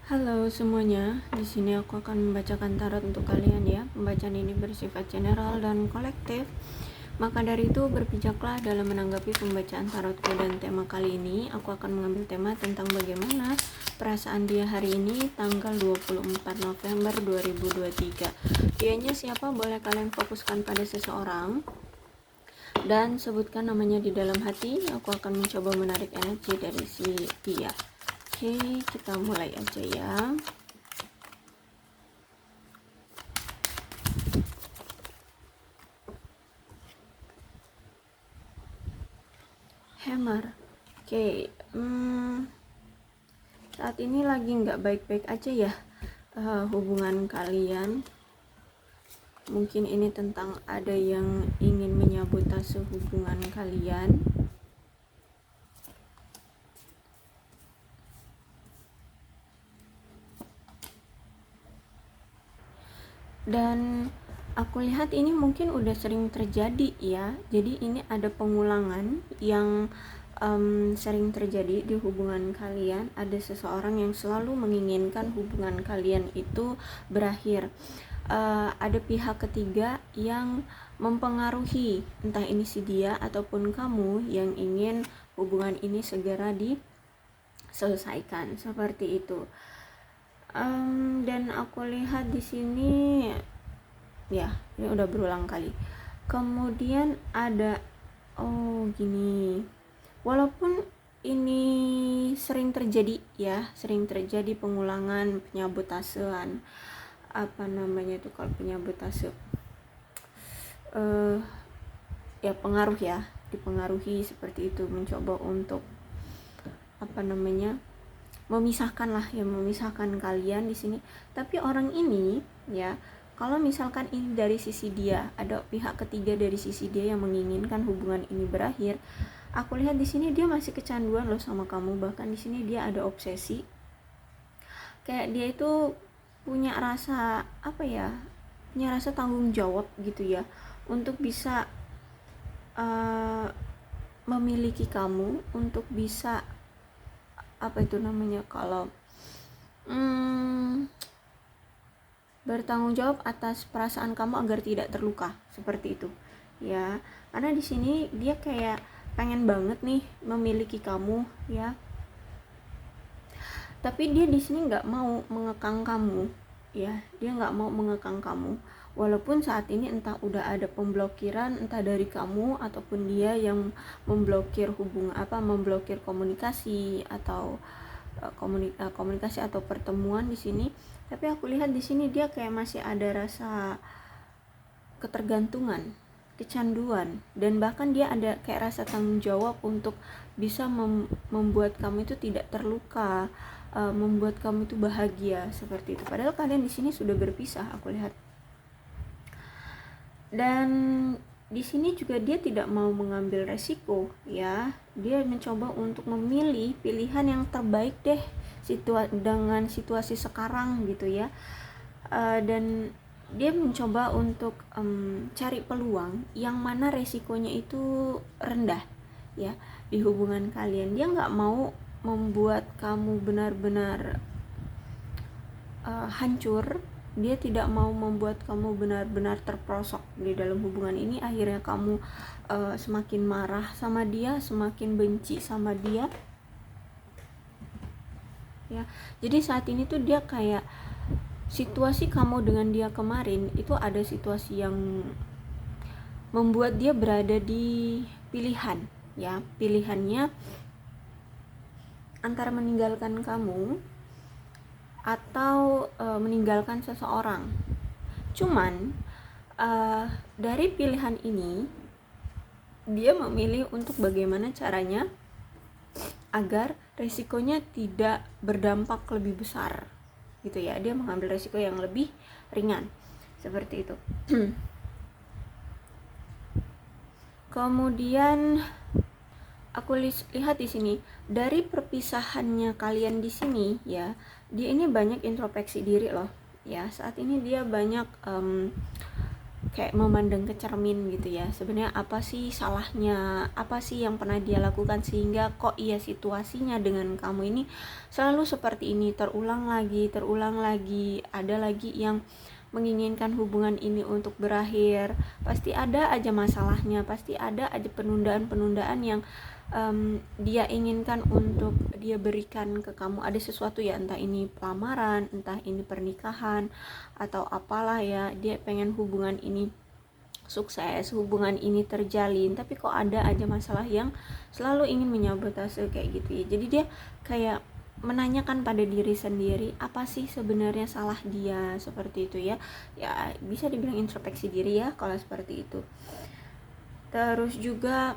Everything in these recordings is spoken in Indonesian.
Halo semuanya, di sini aku akan membacakan tarot untuk kalian ya. Pembacaan ini bersifat general dan kolektif. Maka dari itu berpijaklah dalam menanggapi pembacaan tarotku, dan tema kali ini aku akan mengambil tema tentang bagaimana perasaan dia hari ini tanggal 24 November 2023. Dianya siapa? Boleh kalian fokuskan pada seseorang dan sebutkan namanya di dalam hati. Aku akan mencoba menarik energi dari si dia. Oke, kita mulai aja ya. Hammer. Oke, saat ini lagi nggak baik-baik aja ya hubungan kalian. Mungkin ini tentang ada yang ingin menyabotase hubungan kalian. Dan aku lihat ini mungkin udah sering terjadi ya. Jadi ini ada pengulangan yang sering terjadi di hubungan kalian. Ada seseorang yang selalu menginginkan hubungan kalian itu berakhir. Ada pihak ketiga yang mempengaruhi, entah ini si dia ataupun kamu, yang ingin hubungan ini segera diselesaikan, seperti itu. Dan aku lihat di sini ya, ini udah berulang kali. Kemudian ada gini, walaupun ini sering terjadi ya, sering terjadi pengulangan, penyabotasean, apa namanya itu kalau penyabotase, ya pengaruh ya, dipengaruhi seperti itu, mencoba untuk apa namanya, memisahkan lah ya, memisahkan kalian di sini. Tapi orang ini ya, kalau misalkan ini dari sisi dia, ada pihak ketiga dari sisi dia yang menginginkan hubungan ini berakhir, aku lihat di sini dia masih kecanduan loh sama kamu. Bahkan di sini dia ada obsesi, kayak dia itu punya rasa apa ya, punya rasa tanggung jawab gitu ya, untuk bisa memiliki kamu, untuk bisa apa itu namanya, kalau bertanggung jawab atas perasaan kamu agar tidak terluka, seperti itu ya. Karena di sini dia kayak pengen banget nih memiliki kamu ya, tapi dia di sini nggak mau mengekang kamu ya, dia nggak mau mengekang kamu. Walaupun saat ini entah udah ada pemblokiran, entah dari kamu ataupun dia yang memblokir memblokir komunikasi atau komunikasi atau pertemuan di sini. Tapi aku lihat di sini dia kayak masih ada rasa ketergantungan, kecanduan, dan bahkan dia ada kayak rasa tanggung jawab untuk bisa membuat kamu itu tidak terluka, membuat kamu itu bahagia, seperti itu. Padahal kalian di sini sudah berpisah, aku lihat. Dan di sini juga dia tidak mau mengambil resiko ya. Dia mencoba untuk memilih pilihan yang terbaik deh dengan situasi sekarang gitu ya. Dan dia mencoba untuk cari peluang yang mana resikonya itu rendah ya di hubungan kalian. Dia nggak mau membuat kamu benar-benar hancur. Dia tidak mau membuat kamu benar-benar terperosok di dalam hubungan ini. Akhirnya kamu semakin marah sama dia, semakin benci sama dia ya. Jadi saat ini tuh dia kayak, situasi kamu dengan dia kemarin itu ada situasi yang membuat dia berada di pilihan ya. Pilihannya antara meninggalkan kamu atau meninggalkan seseorang. Cuman dari pilihan ini dia memilih untuk bagaimana caranya agar resikonya tidak berdampak lebih besar gitu ya. Dia mengambil resiko yang lebih ringan, seperti itu. Kemudian aku lihat di sini dari perpisahannya kalian di sini ya, dia ini banyak introspeksi diri loh ya. Saat ini dia banyak kayak memandang ke cermin gitu ya. Sebenarnya apa sih salahnya, apa sih yang pernah dia lakukan sehingga kok iya situasinya dengan kamu ini selalu seperti ini, terulang lagi, ada lagi yang menginginkan hubungan ini untuk berakhir. Pasti ada aja masalahnya, pasti ada aja penundaan-penundaan yang dia inginkan untuk dia berikan ke kamu. Ada sesuatu ya, entah ini pelamaran, entah ini pernikahan atau apalah ya, dia pengen hubungan ini sukses, hubungan ini terjalin, tapi kok ada aja masalah yang selalu ingin menyabotase kayak gitu ya. Jadi dia kayak menanyakan pada diri sendiri apa sih sebenarnya salah dia, seperti itu ya. Ya bisa dibilang introspeksi diri ya kalau seperti itu. Terus juga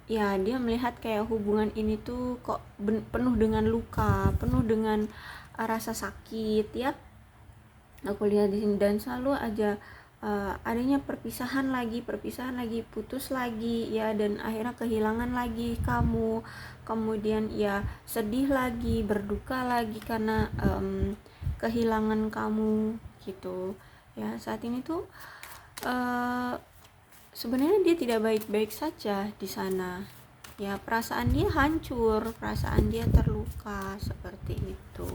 ya dia melihat kayak hubungan ini tuh kok penuh dengan luka, penuh dengan rasa sakit ya. Aku lihat di sini, dan selalu aja adanya perpisahan lagi, putus lagi ya, dan akhirnya kehilangan lagi kamu, kemudian ya sedih lagi, berduka lagi karena kehilangan kamu gitu ya. Saat ini tuh sebenarnya dia tidak baik-baik saja di sana ya, perasaan dia hancur, perasaan dia terluka seperti itu.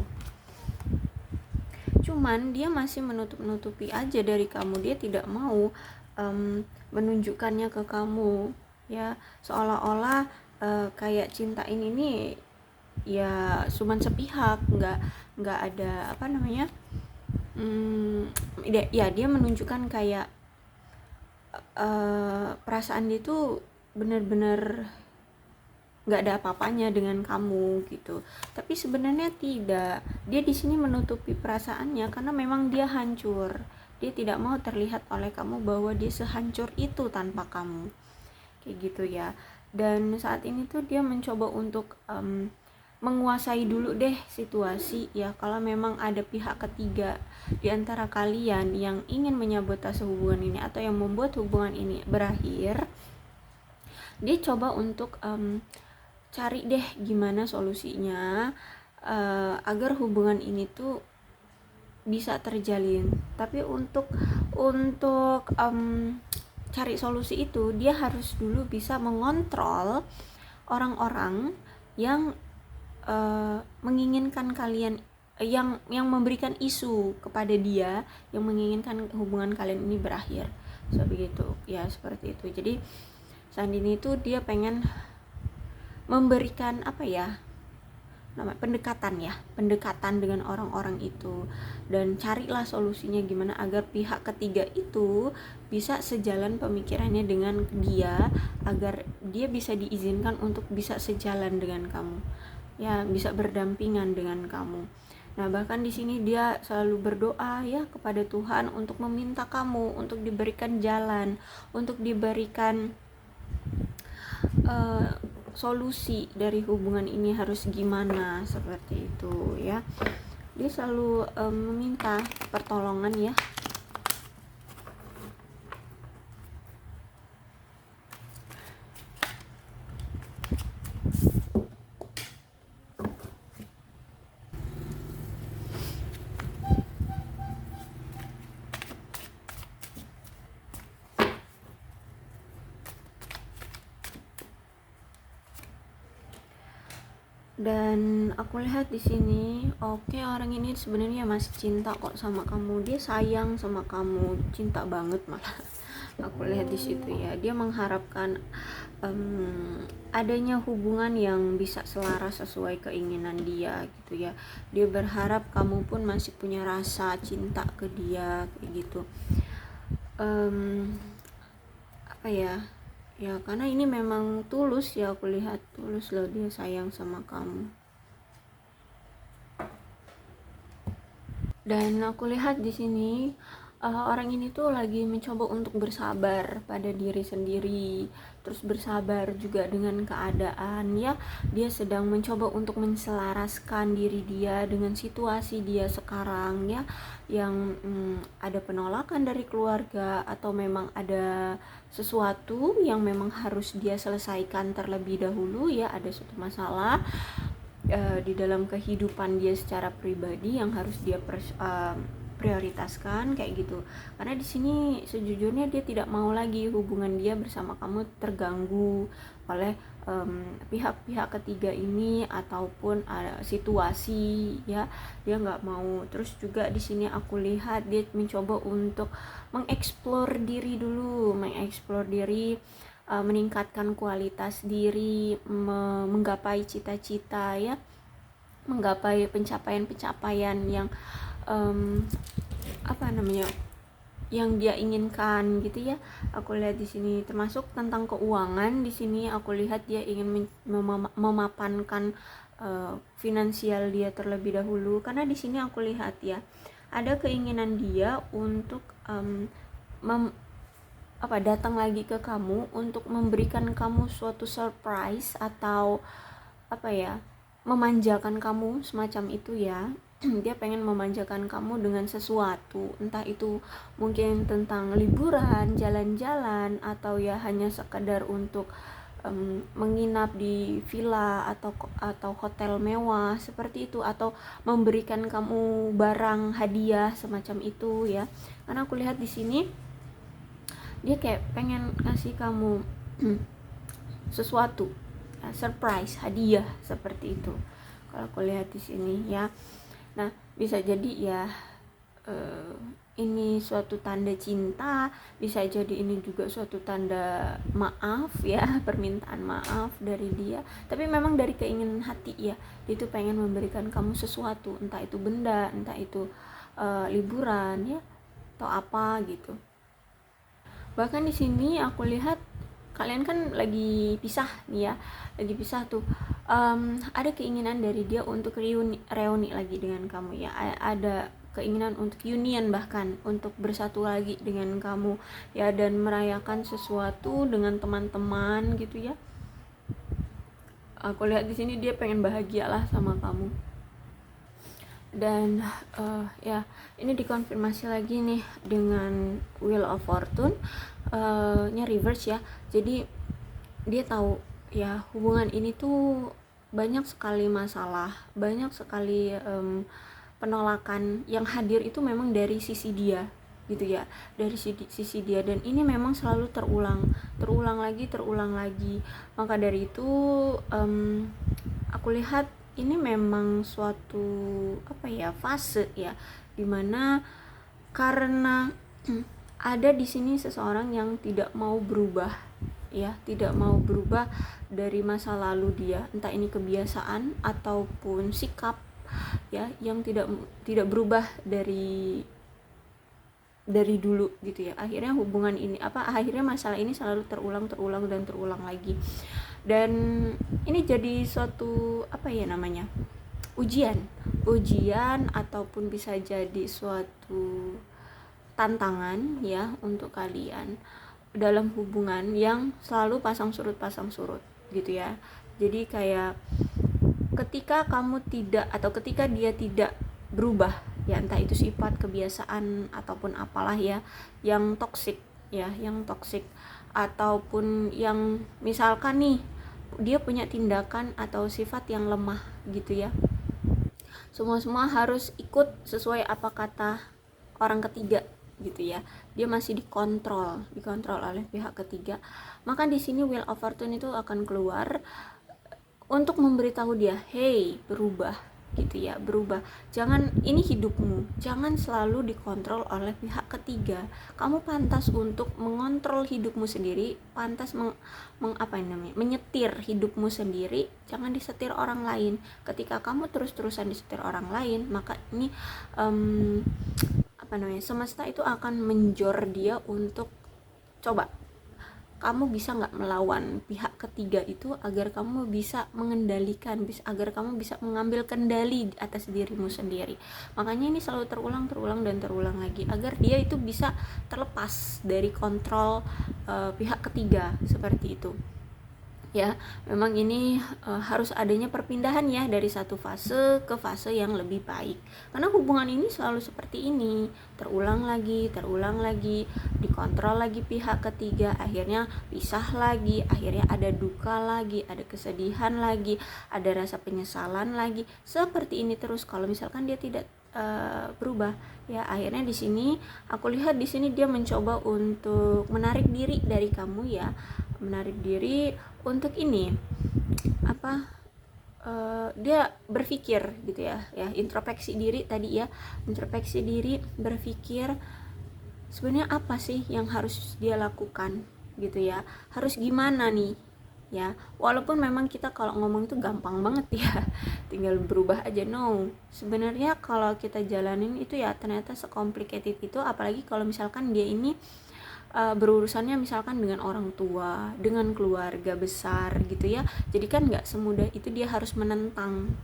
Cuman dia masih menutupi aja dari kamu, dia tidak mau menunjukkannya ke kamu ya, seolah-olah kayak cinta ini nih ya cuman sepihak, nggak ada apa namanya, ya dia menunjukkan kayak perasaan dia tuh benar-benar nggak ada apa-apanya dengan kamu gitu. Tapi sebenarnya tidak, dia di sini menutupi perasaannya karena memang dia hancur. Dia tidak mau terlihat oleh kamu bahwa dia sehancur itu tanpa kamu, kayak gitu ya. Dan saat ini tuh dia mencoba untuk menguasai dulu deh situasi ya. Kalau memang ada pihak ketiga di antara kalian yang ingin menyabotase hubungan ini atau yang membuat hubungan ini berakhir, dia coba untuk cari deh gimana solusinya agar hubungan ini tuh bisa terjalin. Tapi untuk cari solusi itu dia harus dulu bisa mengontrol orang-orang yang menginginkan kalian, yang memberikan isu kepada dia, yang menginginkan hubungan kalian ini berakhir. Begitu ya, seperti itu. Jadi Sandini itu dia pengen memberikan apa ya, pendekatan dengan orang-orang itu, dan carilah solusinya gimana agar pihak ketiga itu bisa sejalan pemikirannya dengan dia, agar dia bisa diizinkan untuk bisa sejalan dengan kamu ya, bisa berdampingan dengan kamu. Nah, bahkan di sini dia selalu berdoa ya kepada Tuhan untuk meminta kamu untuk diberikan jalan, untuk diberikan solusi dari hubungan ini harus gimana, seperti itu ya. Dia selalu meminta pertolongan ya. Dan aku lihat di sini, oke, orang ini sebenarnya masih cinta kok sama kamu, dia sayang sama kamu, cinta banget malah. Aku lihat di situ ya, dia mengharapkan adanya hubungan yang bisa selaras sesuai keinginan dia gitu ya. Dia berharap kamu pun masih punya rasa cinta ke dia kayak gitu. Apa ya? Ya karena ini memang tulus ya, aku lihat tulus loh, dia sayang sama kamu. Dan aku lihat di sini orang ini tuh lagi mencoba untuk bersabar pada diri sendiri, terus bersabar juga dengan keadaan ya. Dia sedang mencoba untuk menselaraskan diri dia dengan situasi dia sekarang ya, yang ada penolakan dari keluarga atau memang ada sesuatu yang memang harus dia selesaikan terlebih dahulu ya, ada suatu masalah di dalam kehidupan dia secara pribadi yang harus dia prioritaskan kayak gitu. Karena di sini sejujurnya dia tidak mau lagi hubungan dia bersama kamu terganggu oleh pihak-pihak ketiga ini ataupun situasi ya. Dia nggak mau. Terus juga di sini aku lihat dia mencoba untuk mengeksplor diri dulu, meningkatkan kualitas diri, menggapai cita-cita ya, menggapai pencapaian-pencapaian yang yang dia inginkan gitu ya. Aku lihat di sini termasuk tentang keuangan. Di sini aku lihat dia ingin memapankan finansial dia terlebih dahulu, karena di sini aku lihat ya ada keinginan dia untuk datang lagi ke kamu untuk memberikan kamu suatu surprise atau memanjakan kamu semacam itu ya. Dia pengen memanjakan kamu dengan sesuatu, entah itu mungkin tentang liburan, jalan-jalan, atau ya hanya sekedar untuk menginap di villa atau hotel mewah seperti itu, atau memberikan kamu barang hadiah semacam itu ya. Karena aku lihat di sini dia kayak pengen kasih kamu sesuatu, surprise, hadiah seperti itu. Kalau aku lihat di sini ya. Nah, bisa jadi ya ini suatu tanda cinta, bisa jadi ini juga suatu tanda maaf ya, permintaan maaf dari dia. Tapi memang dari keinginan hati ya, dia itu pengen memberikan kamu sesuatu, entah itu benda, entah itu liburan ya, atau apa gitu. Bahkan di sini aku lihat kalian kan lagi pisah nih ya, lagi pisah tuh. Ada keinginan dari dia untuk reuni lagi dengan kamu ya, ada keinginan untuk union, bahkan untuk bersatu lagi dengan kamu ya, dan merayakan sesuatu dengan teman-teman gitu ya. Aku lihat di sini dia pengen bahagia lah sama kamu. Dan ya ini dikonfirmasi lagi nih dengan Wheel of Fortune nya reverse ya. Jadi dia tahu ya hubungan ini tuh banyak sekali masalah, banyak sekali penolakan yang hadir itu memang dari sisi dia gitu ya, dari sisi dia, dan ini memang selalu terulang lagi. Maka dari itu aku lihat ini memang suatu fase ya, dimana karena ada di sini seseorang yang tidak mau berubah ya, tidak mau berubah dari masa lalu dia, entah ini kebiasaan ataupun sikap ya, yang tidak berubah dari dulu gitu ya. Akhirnya hubungan ini akhirnya masalah ini selalu terulang lagi. Dan ini jadi suatu ujian ataupun bisa jadi suatu tantangan ya untuk kalian dalam hubungan yang selalu pasang surut gitu ya. Jadi kayak ketika kamu ketika dia tidak berubah ya, entah itu sifat, kebiasaan ataupun apalah ya yang toksik ataupun yang misalkan nih dia punya tindakan atau sifat yang lemah gitu ya, semua harus ikut sesuai apa kata orang ketiga gitu ya, dia masih dikontrol oleh pihak ketiga. Maka di sini Wheel of Fortune itu akan keluar untuk memberitahu dia, hey, berubah gitu ya, berubah. Jangan, ini hidupmu, jangan selalu dikontrol oleh pihak ketiga. Kamu pantas untuk mengontrol hidupmu sendiri, pantas menyetir hidupmu sendiri, jangan disetir orang lain. Ketika kamu terus-terusan disetir orang lain, maka ini semesta itu akan menjor dia untuk coba kamu bisa nggak melawan pihak ketiga itu, agar kamu bisa mengendalikan, agar kamu bisa mengambil kendali atas dirimu sendiri. Makanya ini selalu terulang lagi, agar dia itu bisa terlepas dari kontrol pihak ketiga seperti itu ya. Memang ini harus adanya perpindahan ya, dari satu fase ke fase yang lebih baik, karena hubungan ini selalu seperti ini, terulang lagi, dikontrol lagi pihak ketiga, akhirnya pisah lagi, akhirnya ada duka lagi, ada kesedihan lagi, ada rasa penyesalan lagi, seperti ini terus. Kalau misalkan dia tidak berubah ya. Akhirnya di sini aku lihat di sini dia mencoba untuk menarik diri dari kamu ya, menarik diri untuk ini apa, dia berpikir gitu ya, introspeksi diri tadi ya, introspeksi diri, berpikir sebenarnya apa sih yang harus dia lakukan gitu ya, harus gimana nih ya. Walaupun memang kita kalau ngomong itu gampang banget ya, tinggal berubah aja. No, sebenarnya kalau kita jalanin itu ya ternyata sekomplikated itu, apalagi kalau misalkan dia ini berurusannya misalkan dengan orang tua, dengan keluarga besar gitu ya. Jadi kan nggak semudah itu dia harus menentang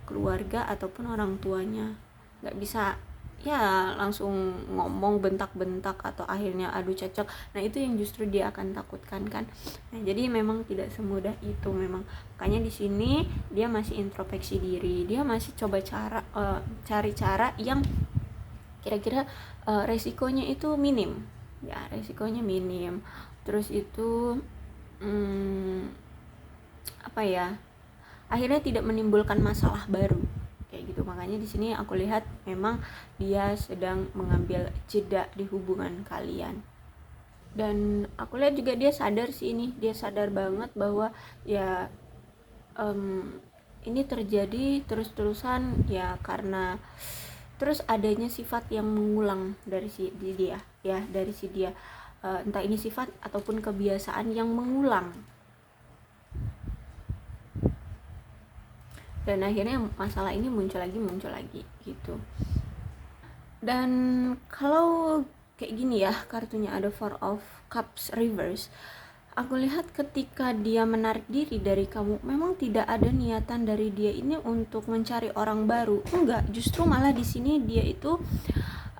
keluarga ataupun orang tuanya, nggak bisa ya langsung ngomong bentak-bentak atau akhirnya adu cocok. Nah itu yang justru dia akan takutkan kan. Nah jadi memang tidak semudah itu memang, makanya di sini dia masih introspeksi diri, dia masih coba cari cara yang kira-kira resikonya itu minim ya, resikonya minim. Terus itu apa ya, akhirnya tidak menimbulkan masalah baru kayak gitu. Makanya di sini aku lihat memang dia sedang mengambil jeda di hubungan kalian. Dan aku lihat juga dia sadar sih, ini dia sadar banget bahwa ya ini terjadi terus-terusan ya karena terus adanya sifat yang mengulang dari si dia ya, dari si dia, entah ini sifat ataupun kebiasaan yang mengulang. Dan akhirnya masalah ini muncul lagi gitu. Dan kalau kayak gini ya, kartunya ada Four of Cups reverse, aku lihat ketika dia menarik diri dari kamu, memang tidak ada niatan dari dia ini untuk mencari orang baru, enggak. Justru malah di sini dia itu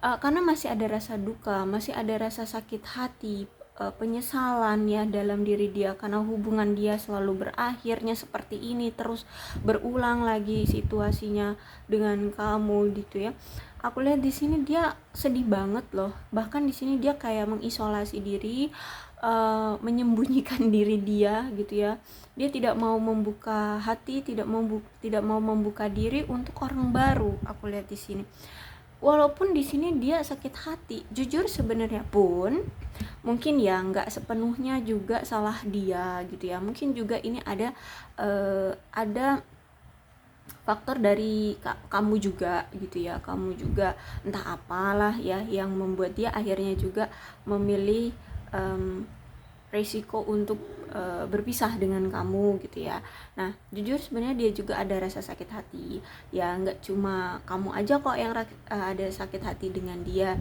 karena masih ada rasa duka, masih ada rasa sakit hati, penyesalan ya dalam diri dia karena hubungan dia selalu berakhirnya seperti ini, terus berulang lagi situasinya dengan kamu gitu ya. Aku lihat di sini dia sedih banget loh, bahkan di sini dia kayak mengisolasi diri, menyembunyikan diri dia gitu ya. Dia tidak mau membuka hati, tidak mau membuka diri untuk orang baru. Aku lihat di sini walaupun di sini dia sakit hati, jujur sebenarnya pun mungkin ya nggak sepenuhnya juga salah dia gitu ya. Mungkin juga ini ada faktor dari kamu juga gitu ya, kamu juga entah apalah ya yang membuat dia akhirnya juga memilih resiko untuk berpisah dengan kamu gitu ya. Nah jujur sebenarnya dia juga ada rasa sakit hati ya, nggak cuma kamu aja kok yang ada sakit hati dengan dia,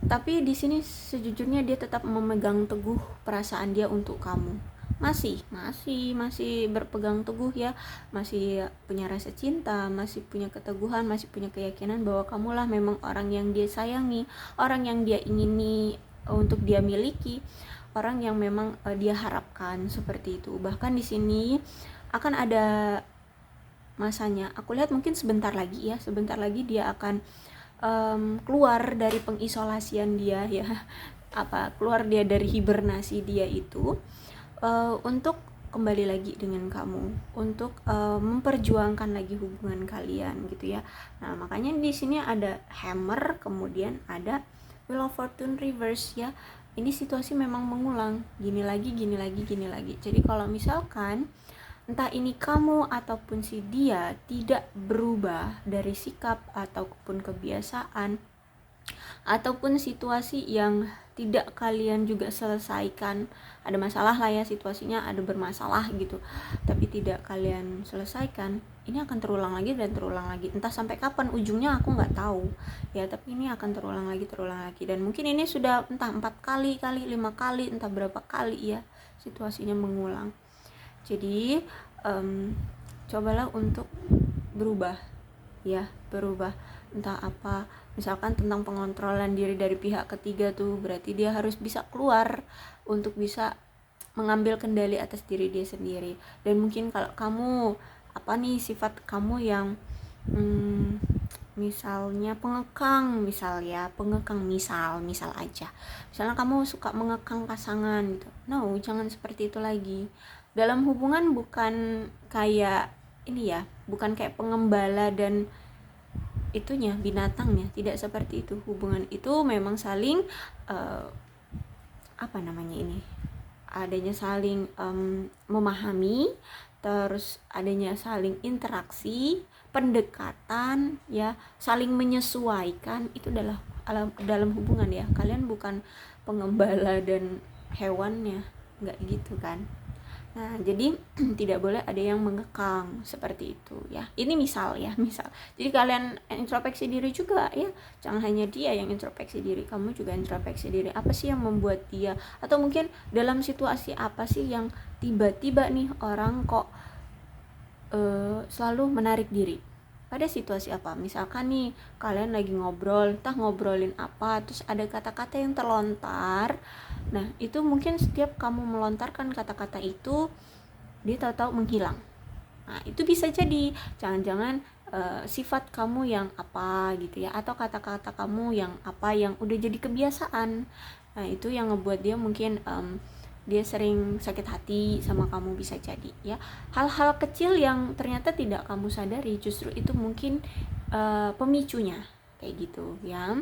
tapi di sini sejujurnya dia tetap memegang teguh perasaan dia untuk kamu, masih berpegang teguh ya, masih punya rasa cinta, masih punya keteguhan, masih punya keyakinan bahwa kamulah memang orang yang dia sayangi, orang yang dia ingini untuk dia miliki, orang yang memang dia harapkan seperti itu. Bahkan di sini akan ada masanya, aku lihat mungkin sebentar lagi dia akan keluar dari pengisolasian dia ya, keluar dia dari hibernasi dia itu, untuk kembali lagi dengan kamu, untuk memperjuangkan lagi hubungan kalian gitu ya. Nah makanya di sini ada hammer, kemudian ada Wheel of Fortune reverse ya. Ini situasi memang mengulang, gini lagi. Jadi kalau misalkan entah ini kamu ataupun si dia tidak berubah dari sikap ataupun kebiasaan ataupun situasi yang tidak kalian juga selesaikan, ada masalah lah ya, situasinya ada bermasalah gitu tapi tidak kalian selesaikan, ini akan terulang lagi dan terulang lagi. Entah sampai kapan ujungnya aku nggak tahu ya, tapi ini akan terulang lagi dan mungkin ini sudah entah 4 kali, 5 kali, entah berapa kali ya situasinya mengulang. Jadi cobalah untuk berubah ya, entah apa, misalkan tentang pengontrolan diri dari pihak ketiga tuh, berarti dia harus bisa keluar untuk bisa mengambil kendali atas diri dia sendiri. Dan mungkin kalau kamu sifat kamu yang misalnya pengekang, misal aja, misalnya kamu suka mengekang pasangan gitu, no, jangan seperti itu lagi. Dalam hubungan bukan kayak ini ya, bukan kayak pengembala dan itunya, binatangnya. Tidak seperti itu. Hubungan itu memang saling adanya saling memahami, terus adanya saling interaksi, pendekatan, ya, saling menyesuaikan. Itu adalah dalam hubungan, ya. Kalian bukan pengembala dan hewannya, nggak gitu kan. Nah, jadi tidak boleh ada yang mengekang seperti itu, ya. Ini misal. Jadi kalian introspeksi diri juga, ya. Jangan hanya dia yang introspeksi diri, kamu juga introspeksi diri. Apa sih yang membuat dia, atau mungkin dalam situasi apa sih yang tiba-tiba nih orang kok selalu menarik diri? Pada situasi apa? Misalkan nih kalian lagi ngobrol, entah ngobrolin apa, terus ada kata-kata yang terlontar. Nah, itu mungkin setiap kamu melontarkan kata-kata itu, dia tahu-tahu menghilang. Nah, itu bisa jadi jangan-jangan sifat kamu yang apa gitu, ya, atau kata-kata kamu yang apa yang udah jadi kebiasaan. Nah, itu yang ngebuat dia mungkin dia sering sakit hati sama kamu, bisa jadi, ya. Hal-hal kecil yang ternyata tidak kamu sadari, justru itu mungkin pemicunya kayak gitu, ya.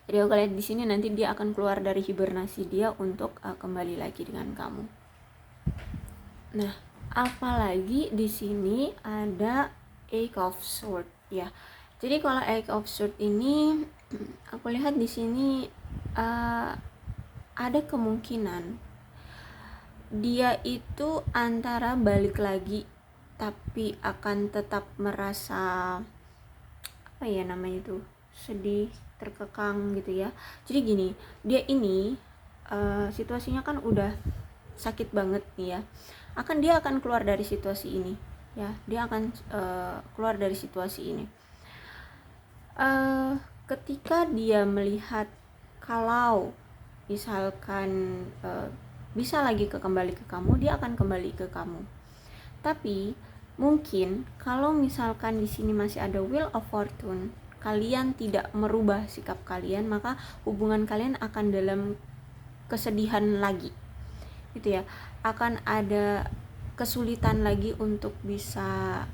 Jadi kalau lihat di sini nanti dia akan keluar dari hibernasi dia untuk kembali lagi dengan kamu. Nah, apalagi di sini ada Eight of Swords, ya. Jadi kalau Eight of Swords ini aku lihat di sini ada kemungkinan dia itu antara balik lagi tapi akan tetap merasa sedih, terkekang gitu, ya. Jadi gini, dia ini situasinya kan udah sakit banget nih, ya. Dia akan keluar dari situasi ini, ya. Dia akan keluar dari situasi ini ketika dia melihat kalau misalkan bisa lagi kembali ke kamu, dia akan kembali ke kamu. Tapi mungkin kalau misalkan di sini masih ada Wheel of Fortune, kalian tidak merubah sikap kalian, maka hubungan kalian akan dalam kesedihan lagi, gitu, ya. Akan ada kesulitan lagi untuk bisa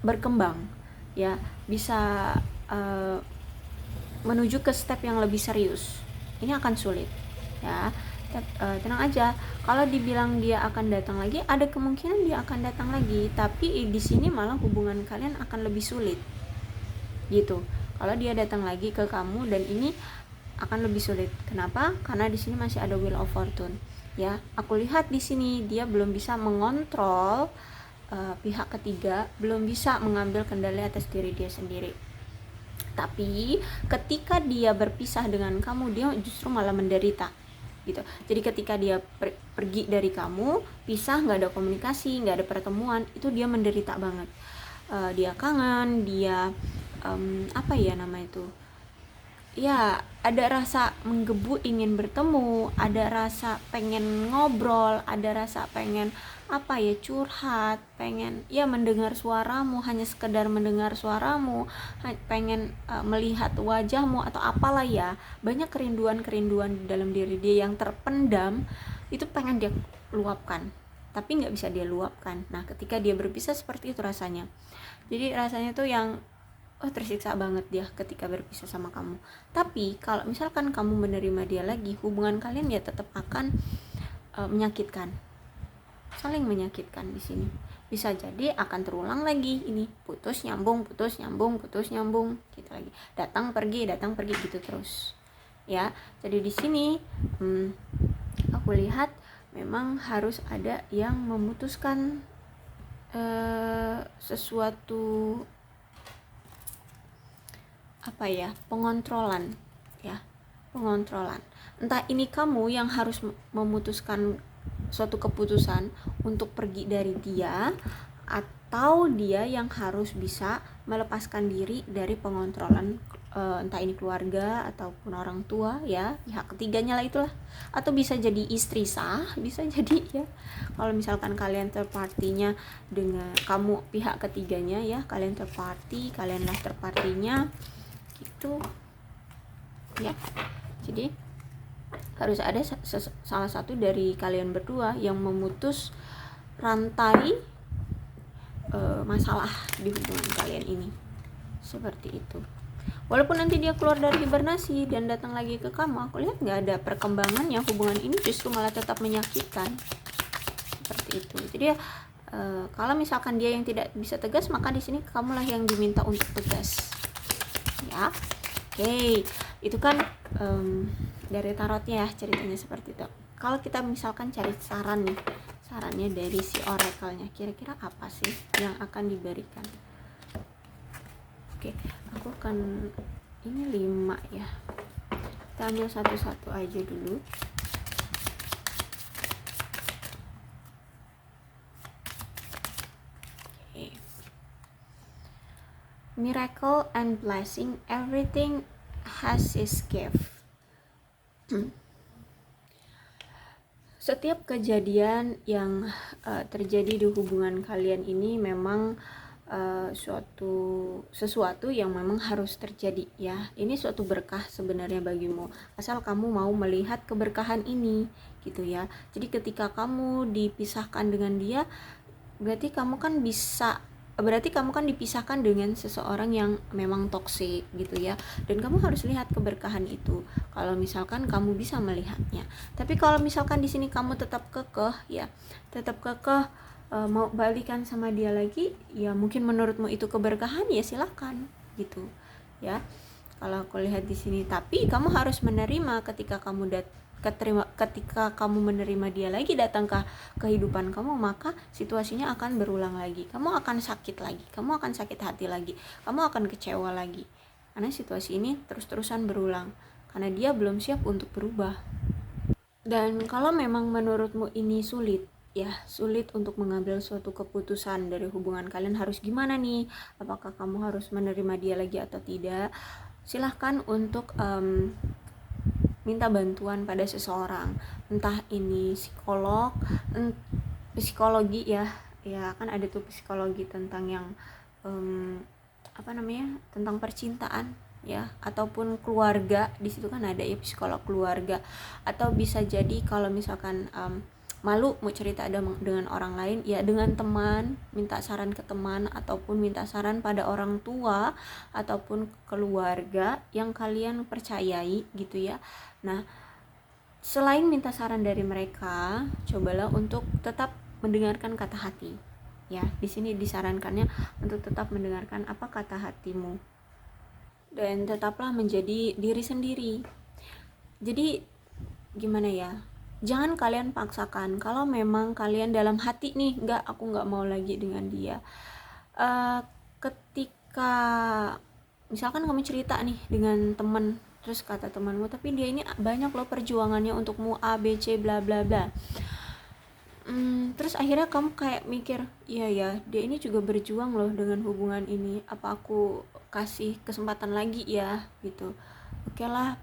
berkembang, ya, bisa menuju ke step yang lebih serius. Ini akan sulit, ya. Tenang aja, kalau dibilang dia akan datang lagi, ada kemungkinan dia akan datang lagi, tapi di sini malah hubungan kalian akan lebih sulit, gitu. Kalau dia datang lagi ke kamu, dan ini akan lebih sulit. Kenapa? Karena di sini masih ada Wheel of Fortune, ya. Aku lihat di sini dia belum bisa mengontrol pihak ketiga, belum bisa mengambil kendali atas diri dia sendiri. Tapi ketika dia berpisah dengan kamu, dia justru malah menderita, gitu. Jadi ketika dia pergi dari kamu, pisah, nggak ada komunikasi, nggak ada pertemuan, itu dia menderita banget. Dia kangen, dia ya, ada rasa menggebu ingin bertemu, ada rasa pengen ngobrol, ada rasa pengen curhat, pengen mendengar suaramu, hanya sekedar mendengar suaramu, pengen melihat wajahmu atau apalah, ya. Banyak kerinduan di dalam diri dia yang terpendam, itu pengen dia luapkan, tapi nggak bisa dia luapkan. Nah, ketika dia berpisah, seperti itu rasanya. Jadi rasanya tuh yang tersiksa banget dia ketika berpisah sama kamu. Tapi kalau misalkan kamu menerima dia lagi, hubungan kalian ya tetap akan menyakitkan, saling menyakitkan. Di sini bisa jadi akan terulang lagi, ini putus nyambung gitu lagi, datang pergi gitu terus, ya. Jadi di sini aku lihat memang harus ada yang memutuskan sesuatu pengontrolan, ya, pengontrolan. Entah ini kamu yang harus memutuskan suatu keputusan untuk pergi dari dia, atau dia yang harus bisa melepaskan diri dari pengontrolan, entah ini keluarga ataupun orang tua, ya, pihak ketiganya lah, itulah. Atau bisa jadi istri sah, bisa jadi, ya. Kalau misalkan kalian third party-nya dengan kamu pihak ketiganya, ya, kalian third party, kalianlah third party-nya, gitu, ya. Jadi harus ada salah satu dari kalian berdua yang memutus rantai masalah di hubungan kalian ini, seperti itu. Walaupun nanti dia keluar dari hibernasi dan datang lagi ke kamu, aku lihat nggak ada perkembangan, yang hubungan ini justru malah tetap menyakitkan, seperti itu. Jadi ya, kalau misalkan dia yang tidak bisa tegas, maka di sini kamulah yang diminta untuk tegas, ya. Oke, itu kan dari tarotnya ya, ceritanya seperti itu. Kalau kita misalkan cari saran nih, sarannya dari si oracle-nya, kira-kira apa sih yang akan diberikan? Oke, aku akan, ini 5 ya, kita ambil satu-satu aja dulu. Oke. Miracle and blessing, everything has its gift. Setiap kejadian yang terjadi di hubungan kalian ini memang sesuatu yang memang harus terjadi ya. Ini suatu berkah sebenarnya bagimu, asal kamu mau melihat keberkahan ini gitu ya. Jadi ketika kamu dipisahkan dengan dia, berarti kamu kan dipisahkan dengan seseorang yang memang toksik gitu ya, dan kamu harus lihat keberkahan itu kalau misalkan kamu bisa melihatnya. Tapi kalau misalkan di sini kamu tetap kekeh mau balikan sama dia lagi, ya mungkin menurutmu itu keberkahan, ya silakan gitu ya, kalau aku lihat di sini. Tapi kamu harus menerima ketika kamu menerima dia lagi datang ke kehidupan kamu, maka situasinya akan berulang lagi. Kamu akan sakit lagi, kamu akan sakit hati lagi, kamu akan kecewa lagi, karena situasi ini terus-terusan berulang, karena dia belum siap untuk berubah. Dan kalau memang menurutmu ini sulit untuk mengambil suatu keputusan dari hubungan kalian, harus gimana nih, apakah kamu harus menerima dia lagi atau tidak, silahkan untuk minta bantuan pada seseorang, entah ini psikologi ya kan ada tuh psikologi tentang yang tentang percintaan ya, ataupun keluarga. Di situ kan ada ya psikolog keluarga. Atau bisa jadi kalau misalkan malu mau cerita dengan orang lain, ya dengan teman, minta saran ke teman, ataupun minta saran pada orang tua ataupun keluarga yang kalian percayai gitu ya. Nah, selain minta saran dari mereka, cobalah untuk tetap mendengarkan kata hati ya. Di sini disarankannya untuk tetap mendengarkan apa kata hatimu, dan tetaplah menjadi diri sendiri. Jadi gimana ya, jangan kalian paksakan. Kalau memang kalian dalam hati nih, aku nggak mau lagi dengan dia, ketika misalkan kamu cerita nih dengan teman, terus kata temanmu, tapi dia ini banyak loh perjuangannya untukmu, A, B, C, bla bla bla. Terus akhirnya kamu kayak mikir, iya ya, dia ini juga berjuang loh dengan hubungan ini, apa aku kasih kesempatan lagi ya gitu. Oke lah,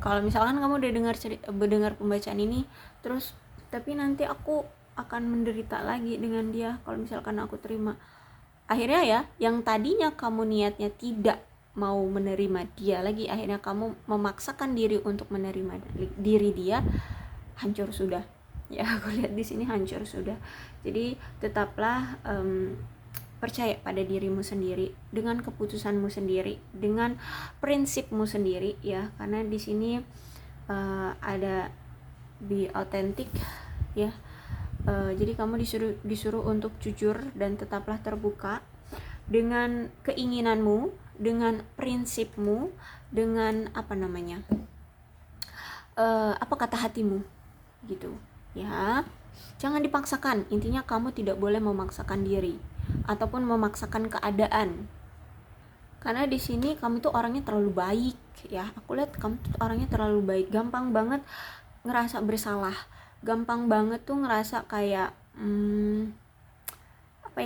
kalau misalkan kamu udah dengar pembacaan ini, terus tapi nanti aku akan menderita lagi dengan dia kalau misalkan aku terima. Akhirnya ya, yang tadinya kamu niatnya tidak mau menerima dia lagi, akhirnya kamu memaksakan diri untuk menerima diri dia, hancur sudah. Ya, aku lihat di sini hancur sudah. Jadi tetaplah percaya pada dirimu sendiri, dengan keputusanmu sendiri, dengan prinsipmu sendiri ya, karena di sini ada be authentic ya. Jadi kamu disuruh untuk jujur dan tetaplah terbuka dengan keinginanmu, dengan prinsipmu, dengan apa kata hatimu gitu ya. Jangan dipaksakan, intinya kamu tidak boleh memaksakan diri ataupun memaksakan keadaan, karena di sini kamu tuh orangnya terlalu baik ya. Aku lihat kamu tuh orangnya terlalu baik, gampang banget ngerasa bersalah, gampang banget tuh ngerasa kayak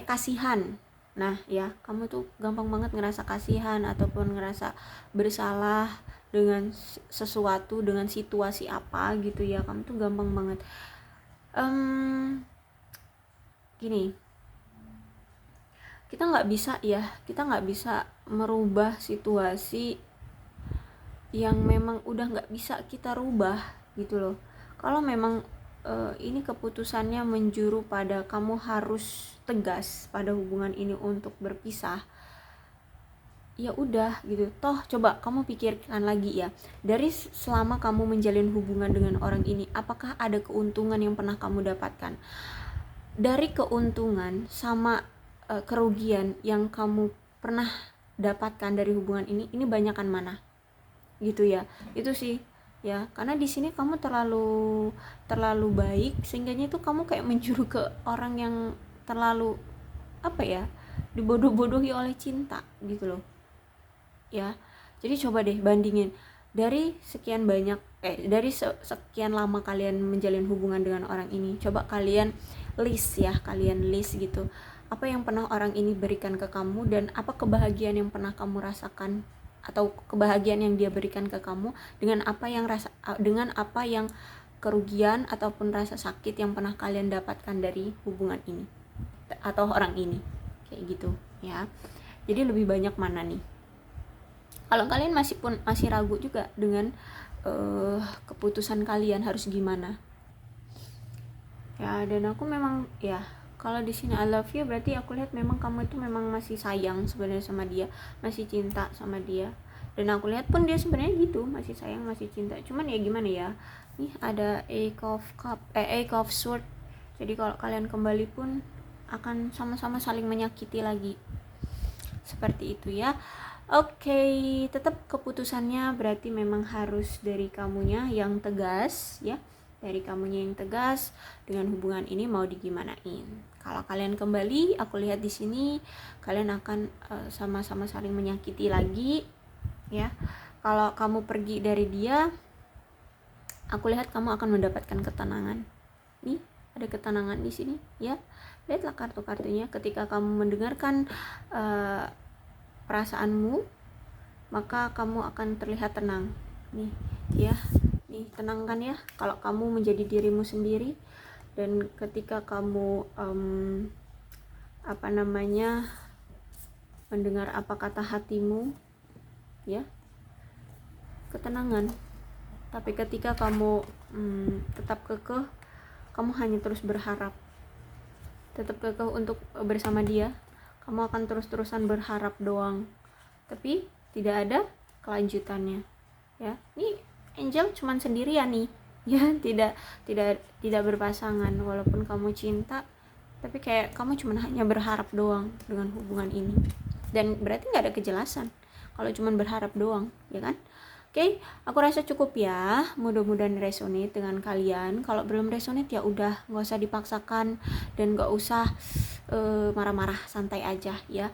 kasihan. Nah ya, kamu tuh gampang banget ngerasa kasihan ataupun ngerasa bersalah dengan sesuatu, dengan situasi apa gitu ya. Kamu tuh gampang banget gini, kita nggak bisa merubah situasi yang memang udah nggak bisa kita rubah gitu loh. Kalau memang ini keputusannya menjuru pada kamu harus tegas pada hubungan ini untuk berpisah, ya udah gitu. Toh coba kamu pikirkan lagi ya, dari selama kamu menjalin hubungan dengan orang ini, apakah ada keuntungan yang pernah kamu dapatkan? Dari keuntungan sama kerugian yang kamu pernah dapatkan dari hubungan ini banyakkan mana gitu ya. Itu sih ya, karena di sini kamu terlalu baik sehingganya itu kamu kayak menjuru ke orang yang terlalu apa ya, dibodoh-bodohi oleh cinta gitu loh ya. Jadi coba deh bandingin dari sekian banyak dari sekian lama kalian menjalin hubungan dengan orang ini, coba kalian list gitu, apa yang pernah orang ini berikan ke kamu dan apa kebahagiaan yang pernah kamu rasakan atau kebahagiaan yang dia berikan ke kamu, dengan apa yang kerugian ataupun rasa sakit yang pernah kalian dapatkan dari hubungan ini atau orang ini, kayak gitu ya. Jadi lebih banyak mana nih? Kalau kalian masih ragu juga dengan keputusan kalian harus gimana ya. Dan aku memang ya, kalau di sini I love you berarti aku lihat memang kamu itu memang masih sayang sebenarnya sama dia, masih cinta sama dia. Dan aku lihat pun dia sebenarnya gitu, masih sayang, masih cinta. Cuman ya gimana ya, nih ada Eight of Swords. Jadi kalau kalian kembali pun akan sama-sama saling menyakiti lagi, seperti itu ya. Oke, tetap keputusannya berarti memang harus dari kamunya yang tegas ya. Dari kamunya yang tegas dengan hubungan ini mau digimanain. Kalau kalian kembali, aku lihat di sini kalian akan sama-sama saling menyakiti lagi ya. Kalau kamu pergi dari dia, aku lihat kamu akan mendapatkan ketenangan. Nih, ada ketenangan di sini ya. Lihatlah kartu-kartunya. Ketika kamu mendengarkan perasaanmu, maka kamu akan terlihat tenang. Nih ya, nih tenang kan ya, kalau kamu menjadi dirimu sendiri. Dan ketika kamu mendengar apa kata hatimu ya, ketenangan. Tapi ketika kamu tetap kekeh, kamu hanya terus berharap, tetap kekeh untuk bersama dia, kamu akan terus-terusan berharap doang, tapi tidak ada kelanjutannya ya. Ini angel cuman sendirian nih ya, tidak berpasangan. Walaupun kamu cinta, tapi kayak kamu cuman hanya berharap doang dengan hubungan ini, dan berarti nggak ada kejelasan kalau cuman berharap doang ya kan. Oke, aku rasa cukup ya. Mudah-mudahan resonate dengan kalian. Kalau belum resonate ya udah, nggak usah dipaksakan dan nggak usah marah-marah, santai aja ya.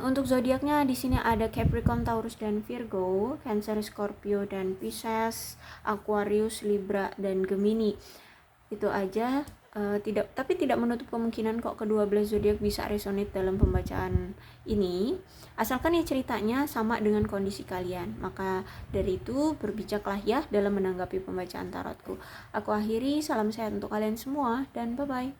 Untuk zodiaknya di sini ada Capricorn, Taurus dan Virgo, Cancer, Scorpio dan Pisces, Aquarius, Libra dan Gemini. Itu aja. Tidak menutup kemungkinan kok kedua belas zodiak bisa resonate dalam pembacaan ini, asalkan ya ceritanya sama dengan kondisi kalian. Maka dari itu berbijaklah ya dalam menanggapi pembacaan tarotku. Aku akhiri, salam sehat untuk kalian semua dan bye bye.